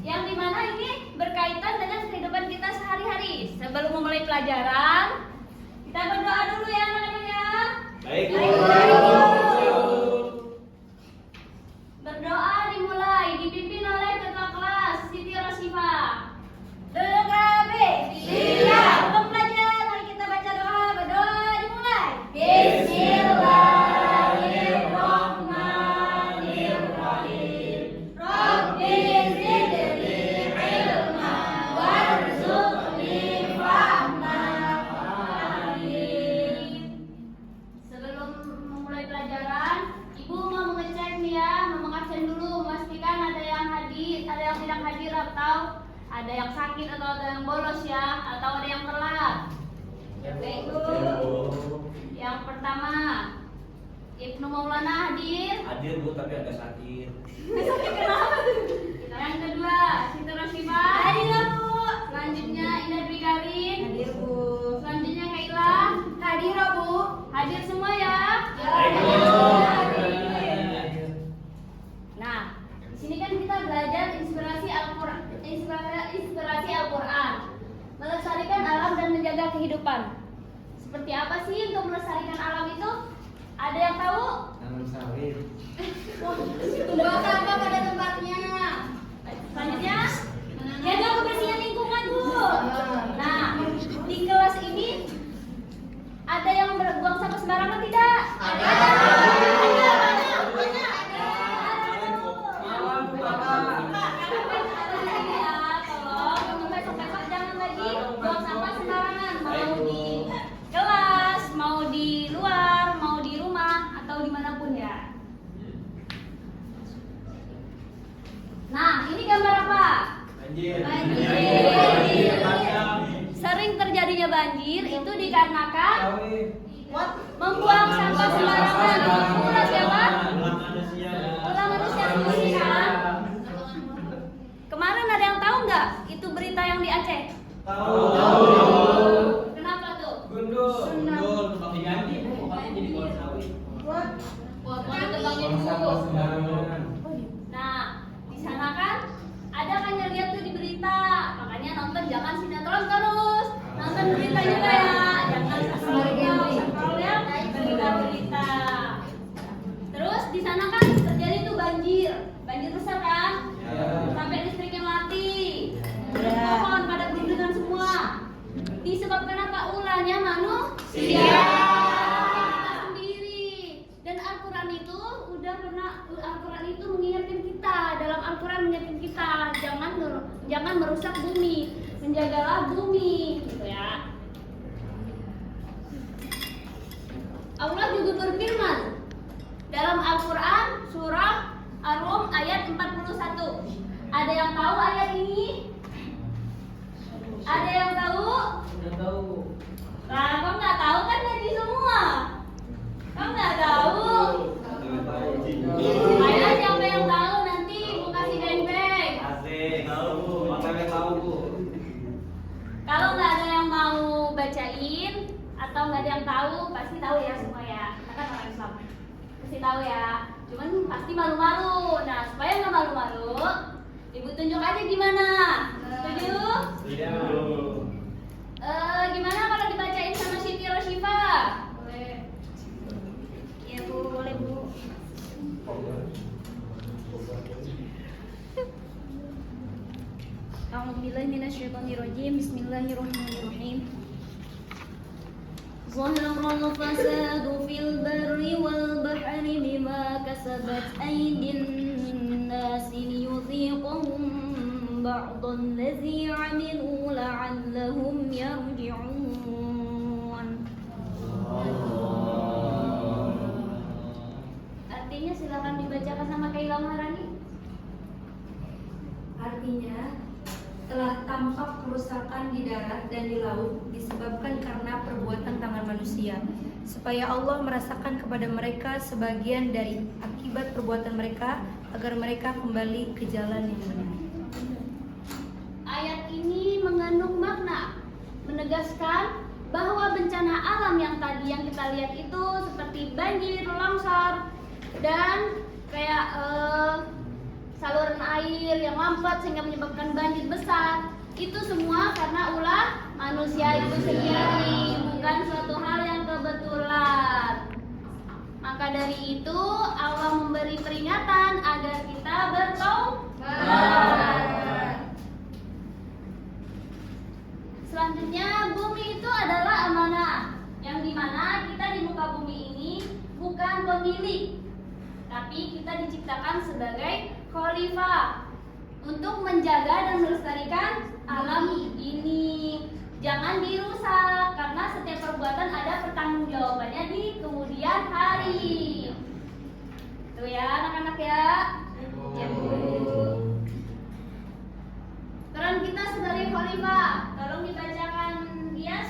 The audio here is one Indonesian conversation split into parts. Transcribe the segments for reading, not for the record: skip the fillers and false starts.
Yang dimana ini berkaitan dengan kehidupan kita sehari-hari. Sebelum memulai pelajaran, kita berdoa dulu ya anak-anak ya. Baik. Berdoa dimulai, dipimpin oleh ketua kelas Siti Rosifa. Berdoa siap. Untuk pelajaran, mari kita baca doa. Berdoa dimulai. Bismillahirrahmanirrahim. Rabbi zidni ilma warzuqni fahma. Amin. Sebelum memulai pelajaran, Ibu mau mengecek nih ya, mau mengabsen dulu, memastikan ada yang hadir, ada yang tidak hadir atau ada yang sakit atau ada yang bolos ya, atau ada yang telat. Baik Bu. Yang pertama, Ibnu Maulana hadir. Hadir Bu, tapi agak sakit. Sakit kenapa tuh? Yang kedua, Siti Rosifah. Hadir ya Bu. Selanjutnya Indah Dwi Karin. Hadir Bu. Selanjutnya Kaila. Hadir ya Bu. Hadir semua ya. Nah, di sini kan kita belajar inspirasi Al-Qur'an, inspirasi Al-Qur'an. Melestarikan alam dan menjaga kehidupan. Seperti apa sih untuk melestarikan alam itu? Ada yang tahu? Tanam sawit. Buang sampah pada tempatnya. Selanjutnya, jaga kebersihan lingkungan Bu. Nah, di kelas ini ada yang berbuang sampah sembarangan tidak? Ada. Nah, ini gambar apa? Banjir. Sering terjadinya banjir itu dikarenakan membuang sampah sembarangan. Ulah siapa? Ulah manusia sendiri kan? Kemarin ada yang tahu nggak? Itu berita yang di Aceh. Tahu. Kenapa tuh? Gundul tempat diganti, pokoknya jadi buang sawit. Buat tebangin sampah dulu. sembarangan. Nah, di sana kan ada kan yang lihat tuh di berita. Makanya nonton jangan sinetron terus. Nonton berita juga ya. Jangan scroll ya berita-berita. Terus di sana kan terjadi tuh banjir. Banjir besar kan? Sampai listriknya mati. Pohon pada beruntungan semua. Disebabkan apa? Ulahnya manusia. Al-Quran itu mengingatkan kita, dalam Al-Quran mengingatkan kita jangan merusak bumi, menjagalah bumi, gitu ya. Allah juga berfirman dalam Al-Quran surah Ar-Rum ayat 41. Ada yang tahu ayat ini? Ada yang tahu? Nah, kok nggak tahu kan jadi semua? Kok nggak tahu? Ayo siapa yang tahu nanti Bu kasih beng-beng. Asik, tahu Bu, makanya tahu Bu. Kalau nggak ada yang mau bacain atau nggak ada yang tahu, pasti tahu ya semua ya. Kita kan orang Islam, pasti tahu ya. Cuman pasti malu-malu. Nah, supaya nggak malu-malu, Ibu tunjuk aja gimana. Setuju? Iya. Gimana kalau dibacain sama Siti Rosifah? Boleh. Ya Bu, boleh Bu. A'udzubillahi minasyaitonirrajim. Bismillahirrahmanirrahim. Zaharal fasadu fil barri wal bahri bima kasabat aydin nasi liyudhiqahum ba'dal ladzi 'amilu la'allahum yarji'un. Artinya silakan dibacakan sama Kaila Maharani. Artinya, telah tampak kerusakan di darat dan di laut disebabkan karena perbuatan tangan manusia, supaya Allah merasakan kepada mereka sebagian dari akibat perbuatan mereka, agar mereka kembali ke jalan yang benar. Ayat ini mengandung makna menegaskan bahwa bencana alam yang tadi yang kita lihat itu seperti banjir, longsor, dan kayak saluran air yang lambat sehingga menyebabkan banjir besar. Itu semua karena ulah manusia itu sendiri, bukan suatu hal yang kebetulan. Maka dari itu Allah memberi peringatan agar kita bertaubat. Selanjutnya, bumi itu adalah amanah, yang dimana kita di muka bumi ini bukan pemilik, tapi kita diciptakan sebagai khalifah untuk menjaga dan melestarikan alam ini. Jangan dirusak, karena setiap perbuatan ada pertanggungjawabannya di kemudian hari. Itu ya anak-anak ya. Ya Bu. Peran kita sebagai khalifah, tolong dibacakan Dias.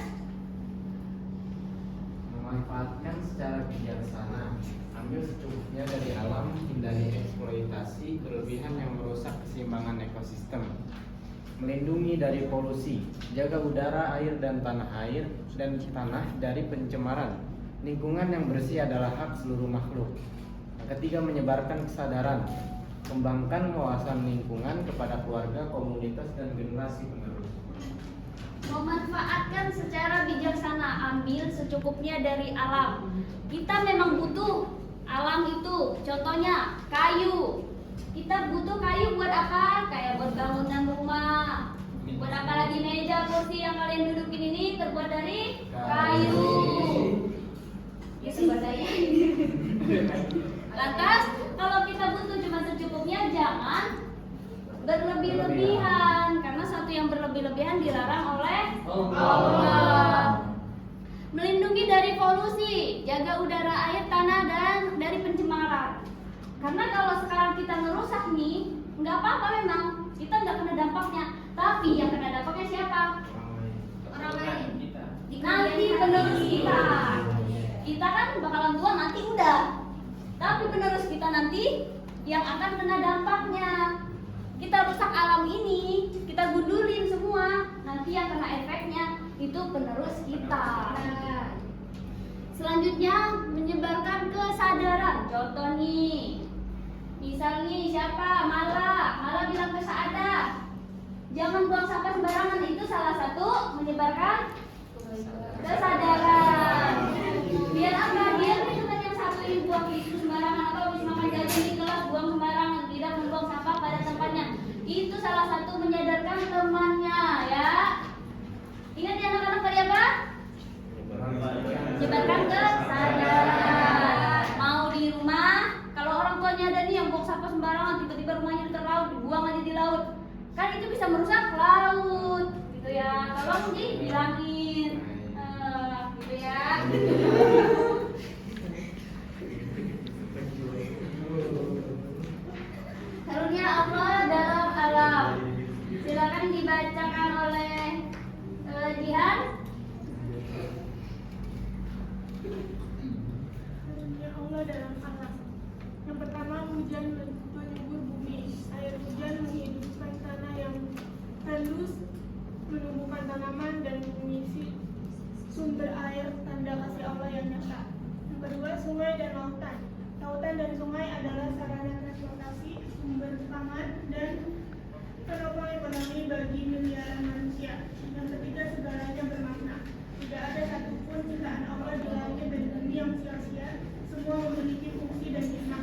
Memanfaatkan secara bijaksana, ambil secukupnya dari alam, hindari eksploitasi berlebihan yang merusak keseimbangan ekosistem. Melindungi dari polusi, jaga udara, air dan tanah dari pencemaran. Lingkungan yang bersih adalah hak seluruh makhluk. Yang ketiga, menyebarkan kesadaran, kembangkan wawasan lingkungan kepada keluarga, komunitas dan generasi penerus. Memanfaatkan secara bijaksana, ambil secukupnya dari alam. Kita memang butuh alam itu, contohnya kayu. Kita butuh kayu buat apa? Kayak buat bangunan rumah. Buat apa lagi meja, kursi yang kalian dudukin ini terbuat dari kayu. Ya sebadaya. Lantas, kalau kita butuh cuma secukupnya, jangan berlebih-lebihan, karena satu yang berlebih-lebihan dilarang oleh Allah. Melindungi dari polusi, jaga udara, air, tanah dan dari pencemaran. Karena kalau sekarang kita ngerusak nih, nggak apa-apa memang, kita nggak kena dampaknya. Tapi yang kena dampaknya siapa? Orang lain. Nanti penerus kita. Kita kan bakalan tua nanti udah. Tapi penerus kita nanti yang akan kena dampaknya. Kita rusak alam ini, kita gundulin semua. Nanti yang kena efeknya itu penerus kita. Selanjutnya, menyebarkan kesadaran. Contoh nih, misalnya siapa? Mala bilang ke Saadah, jangan buang sampah sembarangan. Itu salah satu menyebarkan kesadaran. Biar apa? Biar teman yang satu ini buang itu sembarangan, atau habis makan jajan di kelas buang sembarangan, tidak membuang sampah pada tempatnya. Itu salah satu menyadarkan temannya, ya. Ingat ya anak-anak, tadi apa? Menyebarkan kesadaran. Mau di rumah, kalau orang tuanya ada nih yang buang sampah sembarangan, tiba-tiba rumahnya di laut, dibuang aja di laut, kan itu bisa merusak laut, gitu ya. Tolong dibilangin, gitu ya. Karunia Allah dalam alam. Silakan dibacakan oleh Jihan. Karunia Allah dalam alam. Yang pertama, hujan menyubur bumi. Air hujan menghidupkan tanah yang tandus, menumbuhkan tanaman dan mengisi sumber air, tanda kasih Allah yang nyata. Yang kedua, sungai dan lautan. Lautan dan sungai adalah sarana transportasi, sumber pangan dan penopang ekonomi bagi miliaran manusia. Yang ketiga, segalanya bermakna. Tidak ada satupun ciptaan Allah di langit dan bumi yang sia-sia. Semua memiliki fungsi dan hikmah.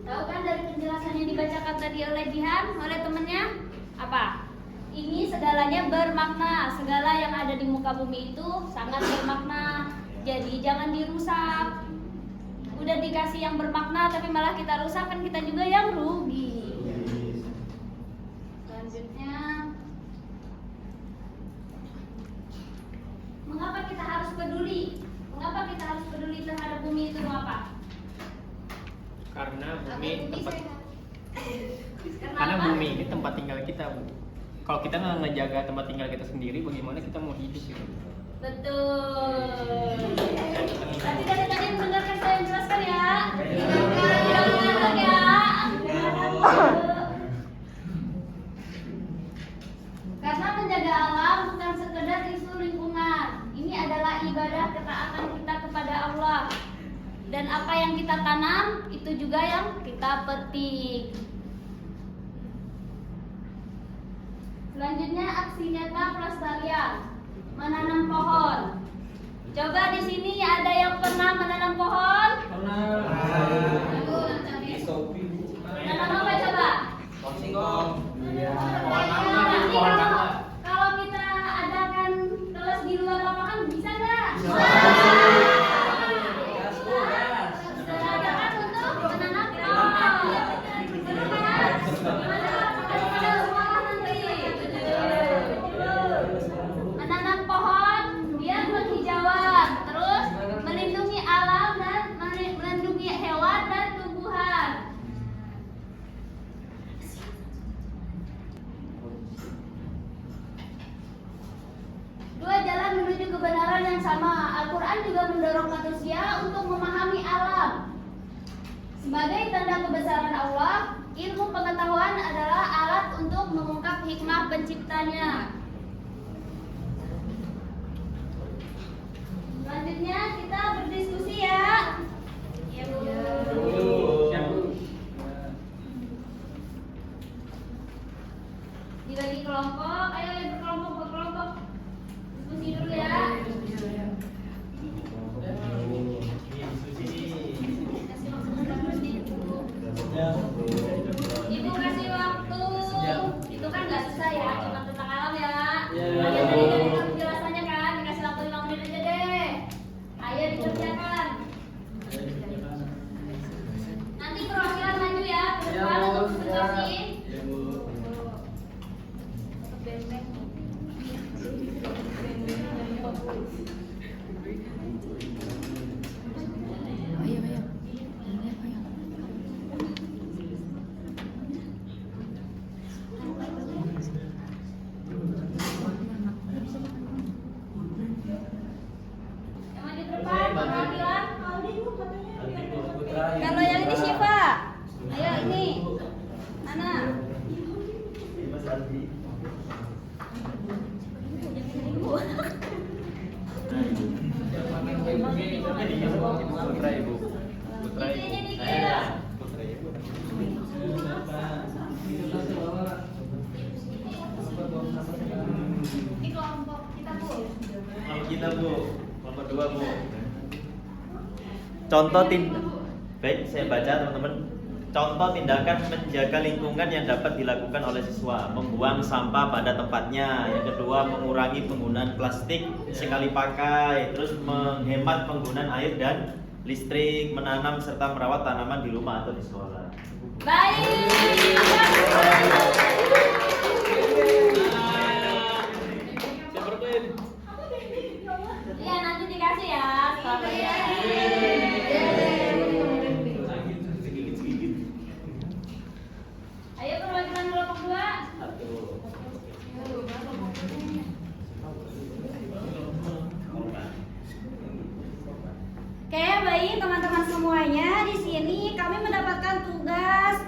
Tahu kan dari penjelasan yang dibacakan tadi oleh Jihan, oleh temennya? Apa? Ini segalanya bermakna. Segala yang ada di muka bumi itu sangat bermakna. Jadi jangan dirusak. Udah dikasih yang bermakna tapi malah kita rusak, kan kita juga yang rugi. Selanjutnya, mengapa kita harus peduli? Mengapa kita harus peduli terhadap bumi itu? Mengapa? Karena bumi tempat Karena apa? bumi ini tempat tinggal kita, Bu. Kalau kita nggak ngejaga tempat tinggal kita sendiri, bagaimana kita mau hidup gitu? Betul. Tapi dari tadi mendengarkan saya menjelaskan ya. Tidak mendengarkan ya. Karena menjaga alam bukan sekedar isu lingkungan. Ini adalah ibadah ketaatan kita kepada kepada Allah. Dan apa yang kita tanam itu juga yang kita petik. Selanjutnya aksi nyata pelestarian, menanam pohon. Coba di sini ada yang pernah menanam pohon? Menanam apa coba? Nanti kalau kita adakan kelas di luar lapangan bisa nggak? Kita adakan untuk menanam pohon. Menanam pohon biar penghijauan, terus melindungi alam dan melindungi hewan dan tumbuhan. Dua jalan menuju kebenaran yang sama. Al-Quran juga mendorong manusia untuk memahami alam. Sebagai tanda kebesaran Allah, ilmu pengetahuan adalah alat untuk mengungkap hikmah penciptanya. Selanjutnya kita berdiskusi ya. Ya, Bu. Dibagi kelompok, ayo berkelompok. Diskusi dulu ya. Kasih waktu berapa menit, Bu? Ibu kasih waktu. Itu kan nggak susah ya, cuma tentang alam ya. Kalian tadi kan dengar penjelasannya kan, dikasih waktu 5 menit aja deh. Ayo dikerjakan. Nanti perwakilan maju ya, ke depan untuk presentasi. Yang maju ke depan, perwakilan. Kalau yang ini Syifa. Ayo ini. Mana? Putra Ibu. Ini dikit. Ini kelompok kita, Bu. Kita Bu, nomor 2 Bu. Contoh baik saya baca teman-teman. Contoh tindakan menjaga lingkungan yang dapat dilakukan oleh siswa: membuang sampah pada tempatnya. Yang kedua, mengurangi penggunaan plastik sekali pakai. Terus menghemat penggunaan air dan listrik, menanam serta merawat tanaman di rumah atau di sekolah. Baik. Iya, nanti dikasih ya. Ayo perwakilan kelompok 2. Oke, baik teman-teman semuanya, di sini kami mendapatkan tugas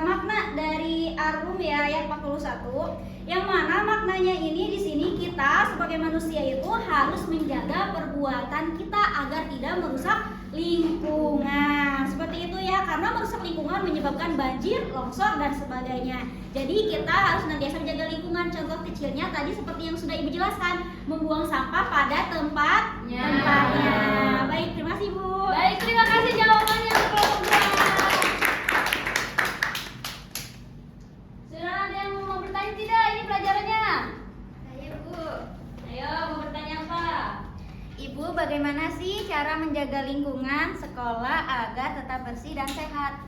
makna dari Ar-Rum ya ayat 41. Yang mana maknanya ini di sini kita sebagai manusia itu harus menjaga perbuatan kita agar tidak merusak lingkungan. Seperti itu ya, karena merusak lingkungan menyebabkan banjir, longsor dan sebagainya. Jadi kita harus senantiasa menjaga lingkungan. Contoh kecilnya tadi seperti yang sudah Ibu jelaskan, membuang sampah pada tempatnya. Baik, terima kasih Bu. Baik, terima kasih jawabannya untuk kelompok 2. Sudah ada yang mau bertanya tidak? Ini pelajarannya. Ayo Bu. Ayo, mau bertanya apa? Ibu, bagaimana sih cara menjaga lingkungan sekolah agar tetap bersih dan sehat?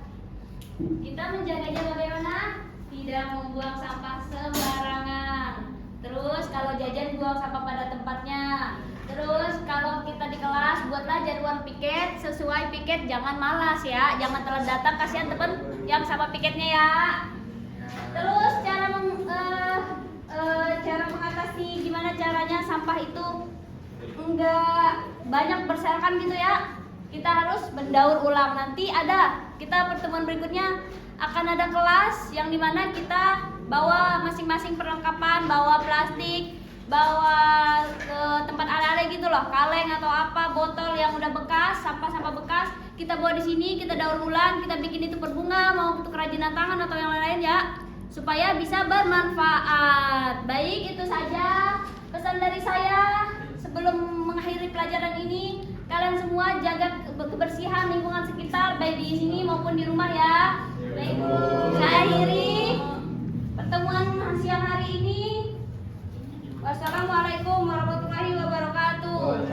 Kita menjaganya bagaimana? Tidak membuang sampah sembarangan. Terus kalau jajan buang sampah pada tempatnya. Terus kalau kita di kelas buatlah jadwal piket sesuai piket, jangan malas ya, jangan telat datang, kasihan temen yang sama piketnya ya. Terus cara mengatasi gimana caranya sampah itu enggak banyak berserakan gitu ya. Kita harus mendaur ulang. Nanti ada kita pertemuan berikutnya akan ada kelas yang dimana kita bawa masing-masing perlengkapan, bawa plastik, bawa ke tempat ale-ale gitu loh, kaleng atau apa, botol yang udah bekas, sampah-sampah bekas, kita bawa di sini, kita daur ulang, kita bikin itu berbunga, mau untuk kerajinan tangan atau yang lain-lain ya, supaya bisa bermanfaat. Baik, itu saja pesan dari saya. Sebelum mengakhiri pelajaran ini, kalian semua jaga kebersihan lingkungan sekitar, baik di sini maupun di rumah ya. Baik, saya akhiri pertemuan siang hari ini. Wassalamualaikum warahmatullahi wabarakatuh.